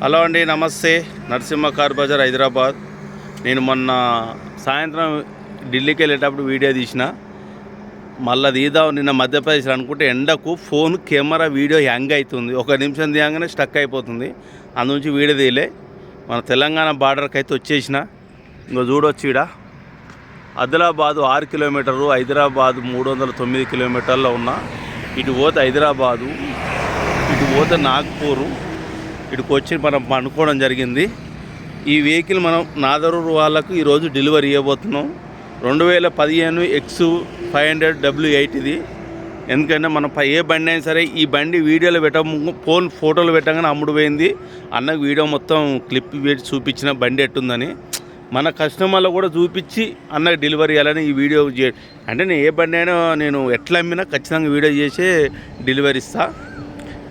Hello అండి, నమస్తే. Narasimha car Bazar, Hyderabad. నేను మొన్న సాయంత్రం ఢిల్లీకి వెళ్ళేటప్పుడు వీడియో తీసిన, మళ్ళీ తీద్దాం నిన్న మధ్యప్రదేశ్ అనుకుంటే ఎండకు ఫోన్ కెమెరా వీడియో హ్యాంగ్ అవుతుంది. 1 నిమిషం తీయగానే స్టక్ అయిపోతుంది. అందునుంచి వీడియో తీయలే. మన తెలంగాణ బార్డర్కి అయితే వచ్చేసిన. ఇంకో చూడొచ్చు, ఇక్కడ ఆదిలాబాదు 6 కిలోమీటర్లు, హైదరాబాదు 309 కిలోమీటర్లో ఉన్న. ఇటు పోతే హైదరాబాదు, ఇటు పోతే నాగ్పూరు. ఇటుకు వచ్చి మనం అనుకోవడం జరిగింది. ఈ వెహికల్ మనం నాదరూరు వాళ్ళకు ఈరోజు డెలివరీ ఇవ్వబోతున్నాం. 2015 X500 W8 ఇది. ఎందుకంటే మనం ఏ బండి అయినా సరే ఈ బండి వీడియోలో ఫోటోలు పెట్టగానే అమ్ముడు పోయింది. అన్నకు వీడియో మొత్తం క్లిప్ పెట్టి చూపించిన బండి ఎట్టుందని. మన కస్టమర్లు కూడా చూపించి అన్నకు డెలివరీ ఇవ్వాలని ఈ వీడియో అంటే నేను ఏ బండి అయినా నేను ఎట్లా అమ్మినా ఖచ్చితంగా వీడియో చేసి డెలివరీ ఇస్తాను.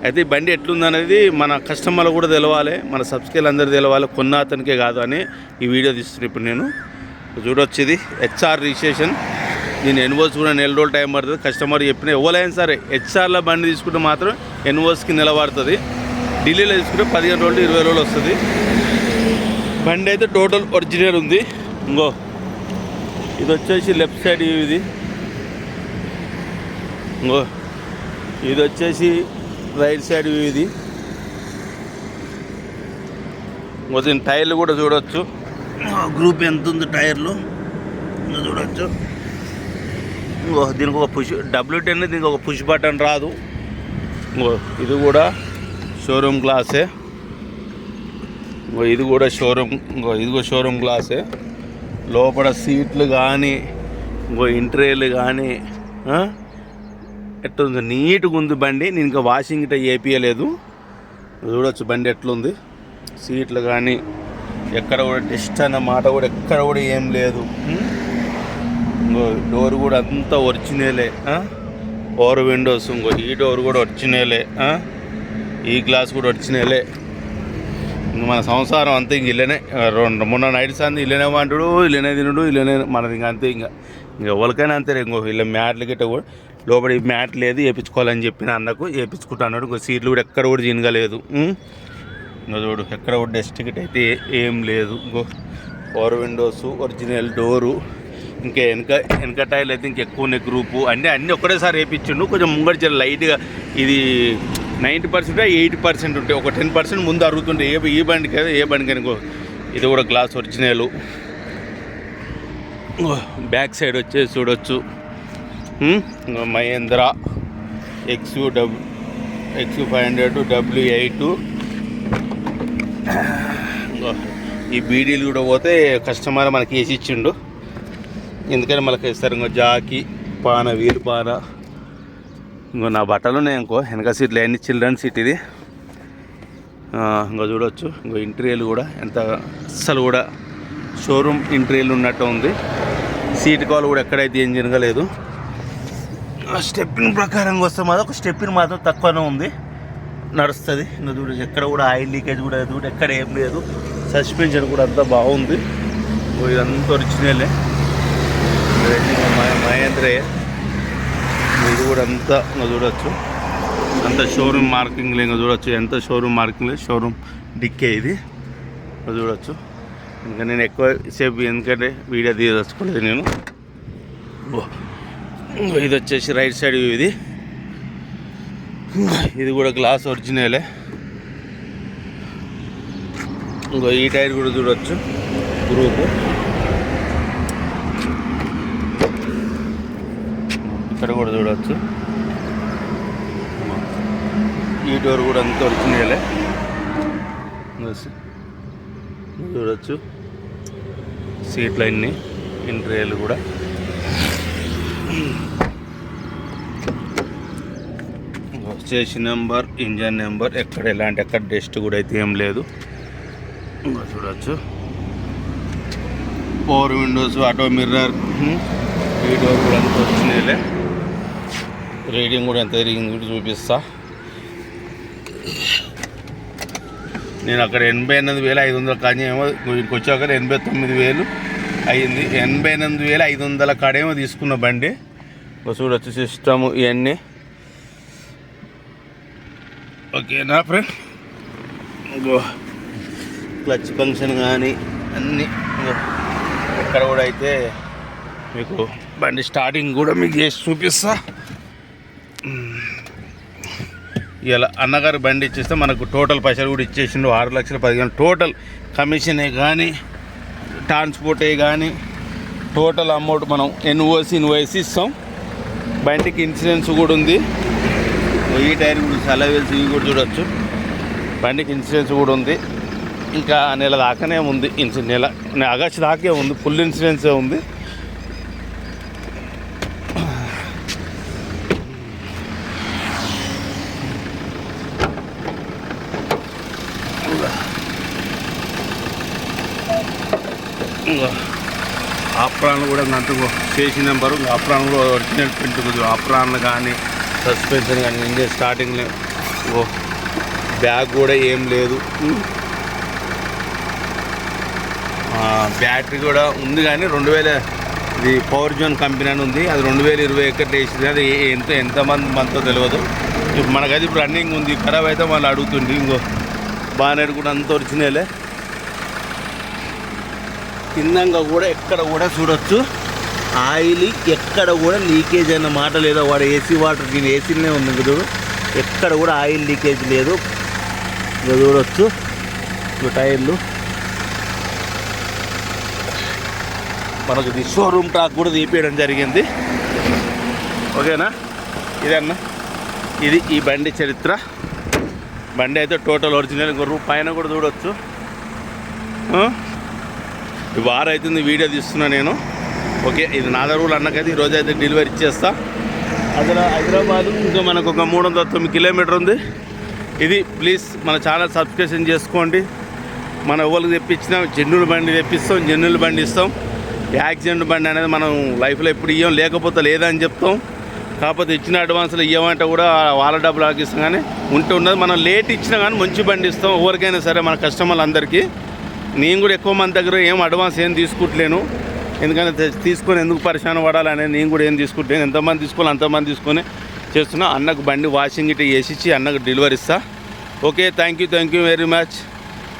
అయితే ఈ బండి ఎట్లుందనేది మన కస్టమర్లు కూడా తెలవాలి, మన సబ్స్క్రైబర్ అందరూ తెలవాలి, కొన్న అతనికే కాదు అని ఈ వీడియో తీస్తున్నాను. ఇప్పుడు నేను చూడొచ్చు, ఇది HR రిజిస్ట్రేషన్. నేను ఎన్ఓసి కూడా నెల రోజులు టైం పడుతుంది. కస్టమర్ చెప్పిన ఎవరైనా సరే HRలో బండి తీసుకుంటే మాత్రం ఎన్ఓసికి నిలబడుతుంది. ఢిల్లీలో తీసుకుంటే 15 రోజులు 20 రోజులు వస్తుంది. బండి అయితే టోటల్ ఒరిజినల్ ఉంది. ఇంకో ఇది వచ్చేసి లెఫ్ట్ సైడ్, ఇది ఇంకో ఇది వచ్చేసి రైట్ సైడ్ ఇది. దీని టైర్లు కూడా చూడవచ్చు, గ్రూప్ ఎంత ఉంది టైర్లు చూడవచ్చు. దీనికి ఒక W10, దీనికి ఒక పుష్ బటన్ రాదు. ఇది కూడా షోరూమ్ గ్లాసే. ఇది కూడా షోరూమ్, ఇది కూడా షోరూమ్ గ్లాసే. లోపల సీట్లు కానీ ఇంటీరియర్లు కానీ ఎట్లుంది, నీట్గా ఉంది బండి. నేను ఇంకా వాషింగ్ ఇట్లా చేపియలేదు. చూడవచ్చు బండి ఎట్లుంది. సీట్లు కానీ ఎక్కడ కూడా టెస్ట్ అన్న మాట కూడా ఎక్కడ కూడా ఏం లేదు. డోర్ కూడా అంతా ఒరిజినలే. పవర్ విండోస్, ఈ డోర్ కూడా ఒరిజినలే. ఈ గ్లాస్ కూడా ఒరిజినలే. ఇంక మన సంసారం అంతే. ఇంక ఇల్లనే మొన్న నైట్ సంది ఇల్లనే వంటుడు, ఇల్లనే తినుడు, ఇల్లనే మనది. ఇంకా అంతే. ఇంకా ఎవరికైనా అంతే. ఇలా మ్యాట్లు గిట్ట కూడా లోపల మ్యాట్ లేదు, వేయించుకోవాలని చెప్పిన అన్నకు వేయించుకుంటా అన్నాడు. ఇంకో సీట్లు కూడా ఎక్కడ కూడా చినగలేదు. ఇంకా చూడు, ఎక్కడ కూడా డస్ట్ గిట్ అయితే ఏం లేదు. ఇంకో పవర్ విండోస్, ఒరిజినల్ డోరు. ఇంకా వెనక టైర్లు అయితే ఇంకెక్కువ ఉన్నాయి. గ్రూపు అన్నీ ఒక్కటేసారి వేయించిండు. కొంచెం ముంగడి చాలా లైట్గా ఇది 90% 80% ఉంటాయి. ఒక 10% ముందు అరుగుతుంటే ఈ బండికి కదా, ఏ బండికి అనుకో. ఇది కూడా గ్లాస్ ఒరిజినల్. బ్యాక్ సైడ్ వచ్చేసి చూడొచ్చు, మహేంద్ర X500 W8. ఈ బీడీలు కూడా పోతే కస్టమర్ మనకి వేసి ఇచ్చిండు. ఎందుకంటే మనకి ఇస్తారు. ఇంకో జాకీ పాన, వీలు పాన. ఇంకో నా బట్టలు ఉన్నాయి. ఇంకో వెనక సీట్లు అన్ని చిల్డ్రన్ సీట్ ఇది. ఇంకో చూడవచ్చు. ఇంకో ఇంటీరియర్ కూడా ఎంత అస్సలు కూడా షోరూమ్ ఇంటీరియర్ ఉన్నట్టు ఉంది. సీట్ కాల్ కూడా ఎక్కడైతే ఏం జరగలేదు. స్టెప్పిన్ ప్రకారంగా వస్తే మాత్రం ఒక స్టెప్పిన్ మాత్రం తక్కువనే ఉంది, నడుస్తుంది. ఇంకా చూడచ్చు, ఎక్కడ కూడా ఆయిల్ లీకేజ్ కూడా చూడ ఎక్కడ ఏం లేదు. సస్పెన్షన్ కూడా అంతా బాగుంది. ఇదంతా ఒరిజినలే, మహేంద్రే. ఇది కూడా అంతా ఇంకా చూడవచ్చు, అంత షోరూమ్ మార్కింగ్ ఇంకా చూడవచ్చు. ఎంత షోరూమ్ మార్కింగ్ లేదు, షోరూమ్ డిక్కే ఇది చూడవచ్చు. ఇంకా నేను ఎక్కువ సేపు ఎందుకంటే వీడియో తీయదలుచుకోలేదు నేను. ఇది వచ్చేసి రైట్ సైడ్ ఇది. ఇది కూడా గ్లాస్ ఒరిజినలే. ఇంకో ఈ టైర్ కూడా చూడవచ్చు, గ్రూపు. ఇక్కడ కూడా చూడవచ్చు. ఈ డోర్ కూడా అంత ఒరిజినలే చూడవచ్చు. సీట్లు అన్నీ, ఇంటీరియర్లు కూడా. వచ్చేసి నెంబర్, ఇంజన్ నెంబర్, ఎక్కడ ఎక్కడ డస్ట్ కూడా అయితే ఏం లేదు. చూడవచ్చు. Power Windows, auto mirror. ఈ డోర్ కూడా అంత వచ్చినాయిలే. రీడింగ్ కూడా ఎంత తిరిగింది కూడా చూపిస్తా. నేను అక్కడ 88,500 కానీ ఏమో వీటికి వచ్చాక 89,000 అయింది. 88,500 కాడేమో తీసుకున్న బండి. చూడవచ్చు సిస్టము ఇవన్నీ. ఓకేనా ఫ్రెండ్? క్లచ్ ఫంక్షన్ కానీ అన్నీ ఎక్కడ కూడా అయితే మీకు బండి స్టార్టింగ్ కూడా మీకు చేసి చూపిస్తా. ఇలా అన్నగారు బండి ఇచ్చేస్తే మనకు టోటల్ పైసలు కూడా ఇచ్చేసిండు 6,15,000 టోటల్ కమిషనే కానీ ట్రాన్స్పోర్టే కానీ టోటల్ అమౌంట్ మనం ఇన్వాయిస్ ఇస్తాం. బండికి ఇన్సూరెన్స్ కూడా ఉంది. ఈ టైర్ కూడా చాలా వేల్స్ ఇవి కూడా చూడొచ్చు. బండికి ఇన్సూరెన్స్ కూడా ఉంది. ఇంకా నెల దాకానే ఉంది. నెల ఆగస్టు దాకే ఉంది. ఫుల్ ఇన్సూరెన్సే ఉంది. ఆప్రాన్లు కూడా అంతకు చేసిన నెంబరు ఆప్రాన్ కూడా ఒరిజినల్ ప్రింట్ కుదురు. ఆప్రాన్లు కానీ సస్పెన్షన్ కానీ ఇంజన్ స్టార్టింగ్లో బ్యాగ్ కూడా ఏం లేదు. బ్యాటరీ కూడా ఉంది కానీ 2000 ఇది పవర్ జోన్ కంపెనీ అని ఉంది. అది 2021 వేసింది. అది ఎంతమంది మనతో తెలియదు. ఇప్పుడు మనకైతే ఇప్పుడు రన్నింగ్ ఉంది. ఖరాబ్ అయితే వాళ్ళు అడుగుతుంది. ఇంకో బానెట్ కూడా అంత ఒరిజినలే. కిందంగా కూడా ఎక్కడ కూడా చూడొచ్చు ఆయిల్ ఎక్కడ కూడా లీకేజ్ అన్న మాట లేదా. వాడు ఏసీ వాటర్ దీని ఏసీనే ఉంది. ఇంక చూడు ఎక్కడ కూడా ఆయిల్ లీకేజ్ లేదు. ఇంకా చూడొచ్చు టైర్లు. మనకు ఇది షోరూమ్ ట్రాక్ కూడా తీపియడం జరిగింది. ఓకేనా? ఇదన్నా ఇది ఈ బండి చరిత్ర. బండి అయితే టోటల్ ఒరిజినల్. ఇంకో పైన కూడా చూడొచ్చు. వారం అవుతుంది వీడియో తీస్తున్నా నేను. ఓకే, ఇది నాదరూలు అన్నకైతే ఈరోజు అయితే డెలివరీ ఇచ్చేస్తా. అసలు హైదరాబాదు ఇంకా మనకు ఒక 309 కిలోమీటర్ ఉంది. ఇది ప్లీజ్ మన ఛానల్ సబ్స్క్రిప్షన్ చేసుకోండి. మన ఎవరికి తెప్పించినా జెన్యున్ బండి తెప్పిస్తాం, జెన్యున్ బండి ఇస్తాం. యాక్సిడెంట్ బండి అనేది మనం లైఫ్లో ఎప్పుడు ఇవ్వం, లేకపోతే లేదని చెప్తాం. కాకపోతే ఇచ్చిన అడ్వాన్స్లో ఇవ్వమంటే కూడా వాళ్ళ డబ్బులు ఆగిస్తాం. కానీ ఉంటే ఉన్నది మనం లేట్ ఇచ్చినా కానీ మంచి బండి ఇస్తాం ఎవరికైనా సరే, మన కస్టమర్లందరికీ. నేను కూడా ఎక్కువ మంది దగ్గర ఏం అడ్వాన్స్ ఏం తీసుకుంటలేను. ఎందుకంటే తీసుకొని ఎందుకు పరిశాన పడాలనేది నేను కూడా ఏం తీసుకుంటలేను. ఎంతమంది తీసుకోవాలి అంతమంది తీసుకొని చేస్తున్నా. అన్నకు బండి వాషింగ్ ఇట్లా చేసిచ్చి అన్నకు డెలివరీ ఇస్తా. Okay, thank you very much.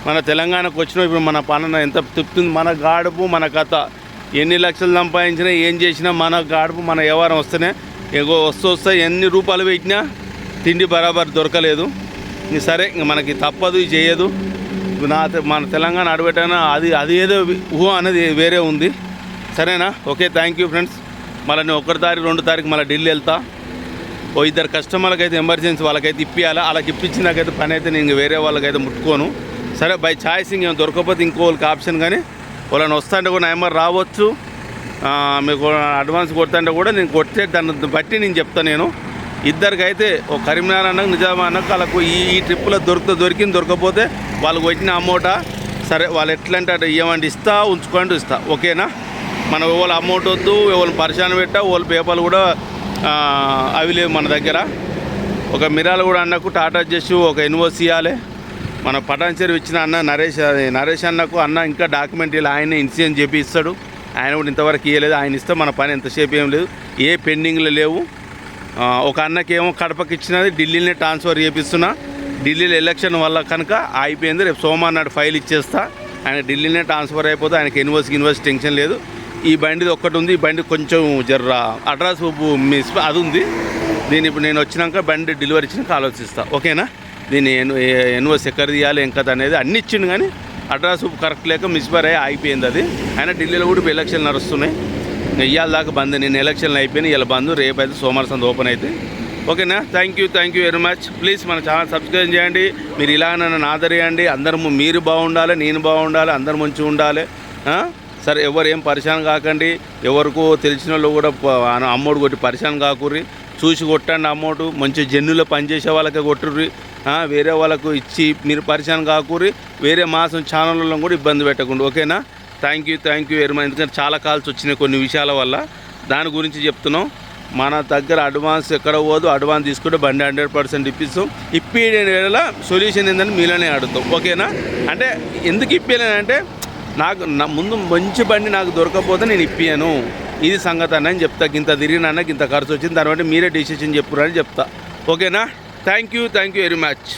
మన తెలంగాణకు వచ్చినా ఇప్పుడు మన పనున ఎంత తిప్పుతుంది. మన గాడుపు మన కథ. ఎన్ని లక్షలు సంపాదించినా ఏం చేసినా మన గాడుపు మన వ్యవహారం వస్తేనే వస్తే ఎన్ని రూపాయలు పెట్టినా తిండి బరాబర్ దొరకలేదు. సరే ఇంక మనకి తప్పదు, చేయదు. మన తెలంగాణ అడబెట్టైనా అది ఏదో ఊహ అనేది వేరే ఉంది. సరేనా? Okay, thank you friends. మళ్ళీ నేను 1 తారీఖు 2 తారీఖు మళ్ళీ ఢిల్లీ వెళ్తా. 2 కస్టమర్లకు అయితే ఎమర్జెన్సీ వాళ్ళకైతే ఇప్పియాలా. వాళ్ళకి ఇప్పించినాకైతే పని అయితే నేను వేరే వాళ్ళకైతే ముట్టుకోను. సరే బై ఛాయిస్ ఇంకేం దొరకకపోతే ఇంకోళ్ళకి ఆప్షన్. కానీ వాళ్ళని వస్తుంటే కూడా నెంబర్ రావచ్చు. మీకు అడ్వాన్స్ కొడుతుంటే కూడా నేను కొట్టే దాన్ని బట్టి నేను చెప్తాను. నేను ఇద్దరికైతే ఒక కరీంనగర్ అన్నకు నిజామా అన్నకు వాళ్ళకు ఈ ట్రిప్పులో దొరికింది. దొరకపోతే వాళ్ళకి వచ్చిన అమౌంట్ సరే వాళ్ళు ఎట్లా అంటే అటు ఇవ్వమంటే ఇస్తా, ఉంచుకోండి ఇస్తా. ఓకేనా? మనం ఎవరు అమౌంట్ వద్దు, ఎవరు పరిశాన పెట్టా, వాళ్ళ పేపర్లు కూడా అవి లేవు మన దగ్గర. ఒక మిరాలు కూడా అన్నకు టాటా చేసి ఒక ఇన్వాయిస్ ఇవ్వాలి. మన పటాన్చేరు ఇచ్చిన అన్న నరేష్ అన్నకు అన్న ఇంకా డాక్యుమెంట్ ఇలా ఆయన ఇన్సూరెన్స్ చెప్పి ఇస్తాడు. ఆయన కూడా ఇంతవరకు ఇవ్వలేదు. ఆయన ఇస్తే మన పని ఎంతసేపు ఏం లేదు, ఏ పెండింగ్లు లేవు. ఒక అన్నకేమో కడపకి ఇచ్చినది ఢిల్లీనే ట్రాన్స్ఫర్ చేపిస్తున్నా. ఢిల్లీలో ఎలక్షన్ వల్ల కనుక అయిపోయింది. రేపు సోమవారం నాడు ఫైల్ ఇచ్చేస్తా. ఆయన ఢిల్లీనే ట్రాన్స్ఫర్ అయిపోతే ఆయనకి ఇన్వాయిస్ టెన్షన్ లేదు. ఈ బండిది ఒక్కటి ఉంది. ఈ బండి కొంచెం జర్ర అడ్రస్ మిస్ అది ఉంది. దీన్ని ఇప్పుడు నేను వచ్చినాక బండి డెలివరీ ఇచ్చినాక ఆలోచిస్తా. ఓకేనా? దీన్ని ఇన్వాయిస్ ఎక్కడ తీయాలి ఎంకత అనేది అన్ని ఇచ్చిండు. కానీ అడ్రస్ కరెక్ట్ లేక మిస్బర్ అయ్యి అయిపోయింది అది. ఆయన ఢిల్లీలో కూడా ఎలక్షన్లు నడుస్తున్నాయి. ఇవాళ దాకా బంద్. నేను ఎలక్షన్లు అయిపోయినాయి, ఇలా బంద్. రేపు అయితే సోమవారం సంత ఓపెన్ అయితే. ఓకేనా? Thank you very much. Please మన ఛానల్ సబ్స్క్రైబ్ చేయండి. మీరు ఇలా నన్ను ఆదరియండి. అందరూ మీరు బాగుండాలి, నేను బాగుండాలి, అందరు మంచిగా ఉండాలి. సరే ఎవరు ఏం పరిశాన్ కాకండి. ఎవరికో తెలిసిన వాళ్ళు కూడా అమౌంట్ కొట్టి పరిశాన్ కాకుర్రి. చూసి కొట్టండి అమౌంట్. మంచి జన్నులో పనిచేసే వాళ్ళకే కొట్టుర్రి. వేరే వాళ్ళకు ఇచ్చి మీరు పరిశాన్ కాకుర్రి. వేరే మాసం ఛానళ్ళలో కూడా ఇబ్బంది పెట్టకుండా. ఓకేనా? Thank you very much. ఎందుకంటే చాలా కాల్స్ వచ్చినాయి కొన్ని విషయాల వల్ల. దాని గురించి చెప్తున్నాం. మన దగ్గర అడ్వాన్స్ ఎక్కడ పోదు. అడ్వాన్స్ తీసుకుంటే బండి 100% ఇప్పిస్తాం. ఇప్పిన సొల్యూషన్ ఏంటంటే మీలోనే అడుగుతాం. ఓకేనా? అంటే ఎందుకు ఇప్పలేనంటే నాకు ముందు మంచి బండి నాకు దొరకకపోతే నేను ఇప్పాను. ఇది సంగతి అని చెప్తా. ఇంత తిరిగినా ఇంత ఖర్చు వచ్చింది. దాన్ని బట్టి మీరే డిసిషన్ చెప్పురని చెప్తా. ఓకేనా? Thank you very much.